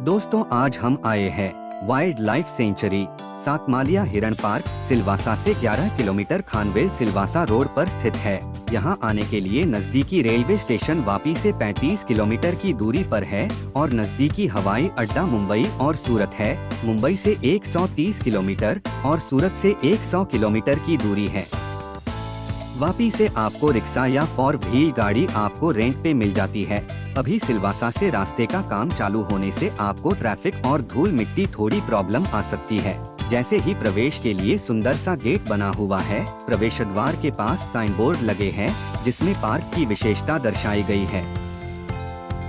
दोस्तों आज हम आए हैं वाइल्ड लाइफ सेंचुरी सातमालिया हिरण पार्क सिलवासा से 11 किलोमीटर खानवेल सिलवासा रोड पर स्थित है। यहां आने के लिए नजदीकी रेलवे स्टेशन वापी से 35 किलोमीटर की दूरी पर है और नजदीकी हवाई अड्डा मुंबई और सूरत है। मुंबई से 130 किलोमीटर और सूरत से 100 किलोमीटर की दूरी है। वापी से आपको रिक्शा या 4 व्हील गाड़ी आपको रेंट पे मिल जाती है। अभी सिलवासा से रास्ते का काम चालू होने से आपको ट्रैफिक और धूल मिट्टी थोड़ी प्रॉब्लम आ सकती है। जैसे ही प्रवेश के लिए सुंदर सा गेट बना हुआ है, प्रवेश द्वार के पास साइन बोर्ड लगे हैं जिसमें पार्क की विशेषता दर्शाई गई है।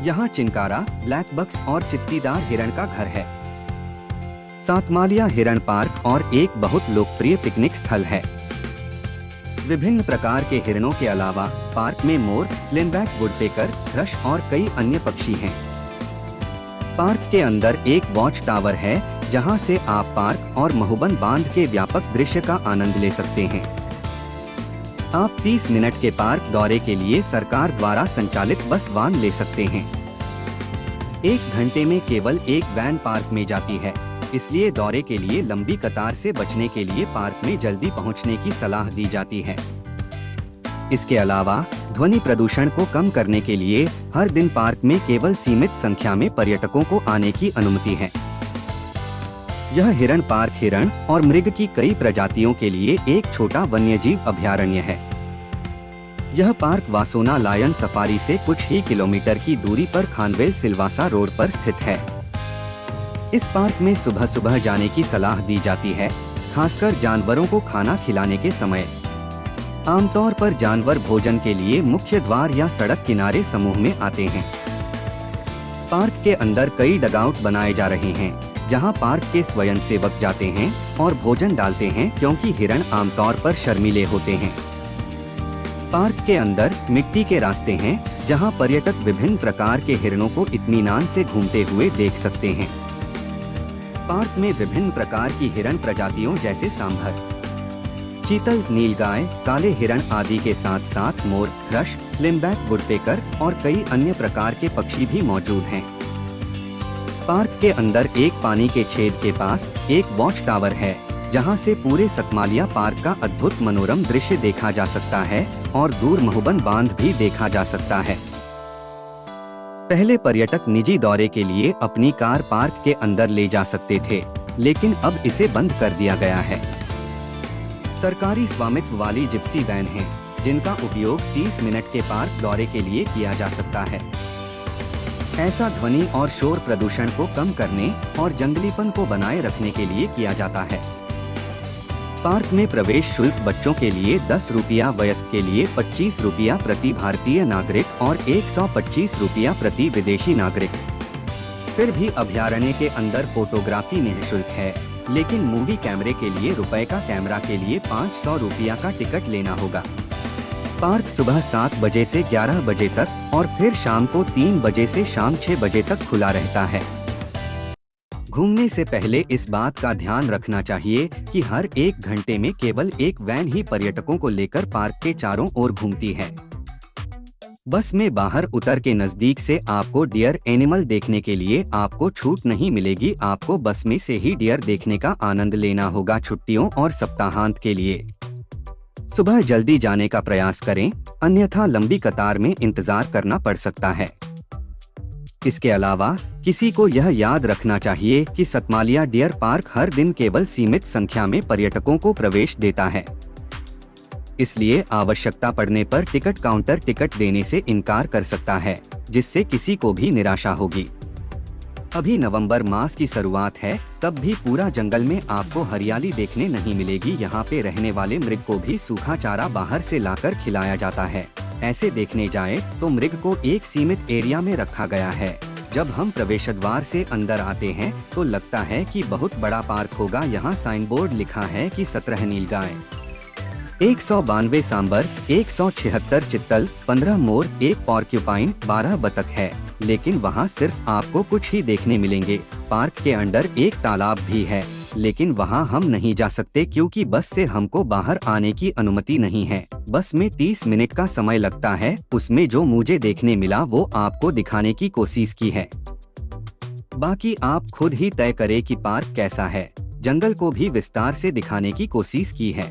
यहाँ चिंकारा, ब्लैक बक्स और चित्तीदार हिरण का घर है। सातमालिया हिरण पार्क और एक बहुत लोकप्रिय पिकनिक स्थल है। विभिन्न प्रकार के हिरणों के अलावा पार्क में मोर, फ्लिनबैक वुडपेकर, थ्रश और कई अन्य पक्षी हैं। पार्क के अंदर एक वॉच टावर है जहां से आप पार्क और महुबन बांध के व्यापक दृश्य का आनंद ले सकते हैं। आप 30 मिनट के पार्क दौरे के लिए सरकार द्वारा संचालित बस वान ले सकते हैं। 1 घंटे में केवल एक वैन पार्क में जाती है, इसलिए दौरे के लिए लंबी कतार से बचने के लिए पार्क में जल्दी पहुंचने की सलाह दी जाती है। इसके अलावा ध्वनि प्रदूषण को कम करने के लिए हर दिन पार्क में केवल सीमित संख्या में पर्यटकों को आने की अनुमति है। यह हिरण पार्क हिरण और मृग की कई प्रजातियों के लिए एक छोटा वन्यजीव अभयारण्य है। यह पार्क वासोना लायन सफारी से कुछ ही किलोमीटर की दूरी पर खानवेल सिलवासा रोड पर स्थित है। इस पार्क में सुबह सुबह जाने की सलाह दी जाती है, खासकर जानवरों को खाना खिलाने के समय। आमतौर पर जानवर भोजन के लिए मुख्य द्वार या सड़क किनारे समूह में आते हैं। पार्क के अंदर कई डगआउट बनाए जा रहे हैं जहां पार्क के स्वयंसेवक जाते हैं और भोजन डालते हैं, क्योंकि हिरण आमतौर पर शर्मीले होते हैं। पार्क के अंदर मिट्टी के रास्ते हैं जहां पर्यटक विभिन्न प्रकार के हिरणों को इत्मीनान से घूमते हुए देख सकते हैं। पार्क में विभिन्न प्रकार की हिरण प्रजातियों जैसे सांभर, चीतल, नीलगाय, काले हिरण आदि के साथ साथ मोर, थ्रश, फ्लिनबैक वुडपेकर और कई अन्य प्रकार के पक्षी भी मौजूद हैं। पार्क के अंदर एक पानी के छेद के पास एक वॉच टावर है जहां से पूरे सतमालिया पार्क का अद्भुत मनोरम दृश्य देखा जा सकता है और दूर महुबन बांध भी देखा जा सकता है। पहले पर्यटक निजी दौरे के लिए अपनी कार पार्क के अंदर ले जा सकते थे, लेकिन अब इसे बंद कर दिया गया है। सरकारी स्वामित्व वाली जिप्सी वैन हैं, जिनका उपयोग 30 मिनट के पार्क दौरे के लिए किया जा सकता है। ऐसा ध्वनि और शोर प्रदूषण को कम करने और जंगलीपन को बनाए रखने के लिए किया जाता है। पार्क में प्रवेश शुल्क बच्चों के लिए 10 रुपया, वयस्क के लिए 25 रुपया प्रति भारतीय नागरिक और 125 रुपया प्रति विदेशी नागरिक। फिर भी अभयारण्य के अंदर फोटोग्राफी निःशुल्क है, लेकिन मूवी कैमरे के लिए रुपए का, कैमरा के लिए 500 रुपया का टिकट लेना होगा। पार्क सुबह 7 बजे से 11 बजे तक और फिर शाम को 3 बजे से शाम 6 बजे तक खुला रहता है। घूमने से पहले इस बात का ध्यान रखना चाहिए कि हर 1 घंटे में केवल एक वैन ही पर्यटकों को लेकर पार्क के चारों ओर घूमती है। बस में बाहर उतर के नजदीक से आपको डियर एनिमल देखने के लिए आपको छूट नहीं मिलेगी। आपको बस में से ही डियर देखने का आनंद लेना होगा छुट्टियों और सप्ताहांत के लिए। सुबह जल्दी जाने का प्रयास करें, अन्यथा लंबी कतार में इंतजार करना पड़ सकता है। इसके अलावा किसी को यह याद रखना चाहिए कि सतमालिया डियर पार्क हर दिन केवल सीमित संख्या में पर्यटकों को प्रवेश देता है, इसलिए आवश्यकता पड़ने पर टिकट काउंटर टिकट देने से इनकार कर सकता है, जिससे किसी को भी निराशा होगी। अभी नवंबर मास की शुरुआत है, तब भी पूरा जंगल में आपको हरियाली देखने नहीं मिलेगी। यहाँ पे रहने वाले मृग को भी सूखा चारा बाहर से लाकर खिलाया जाता है। ऐसे देखने जाए तो मृग को एक सीमित एरिया में रखा गया है। जब हम प्रवेश द्वार से अंदर आते हैं तो लगता है कि बहुत बड़ा पार्क होगा। यहाँ साइन बोर्ड लिखा है कि 17 नीलगाय, 192 सांबर, 176 चित्तल, 15 मोर, 1 पॉर्क्यूपाइन, 12 बतख है, लेकिन वहाँ सिर्फ आपको कुछ ही देखने मिलेंगे। पार्क के अंदर एक तालाब भी है, लेकिन वहाँ हम नहीं जा सकते क्योंकि बस से हमको बाहर आने की अनुमति नहीं है। बस में 30 मिनट का समय लगता है। उसमें जो मुझे देखने मिला वो आपको दिखाने की कोशिश की है। बाकी आप खुद ही तय करें कि पार्क कैसा है। जंगल को भी विस्तार से दिखाने की कोशिश की है।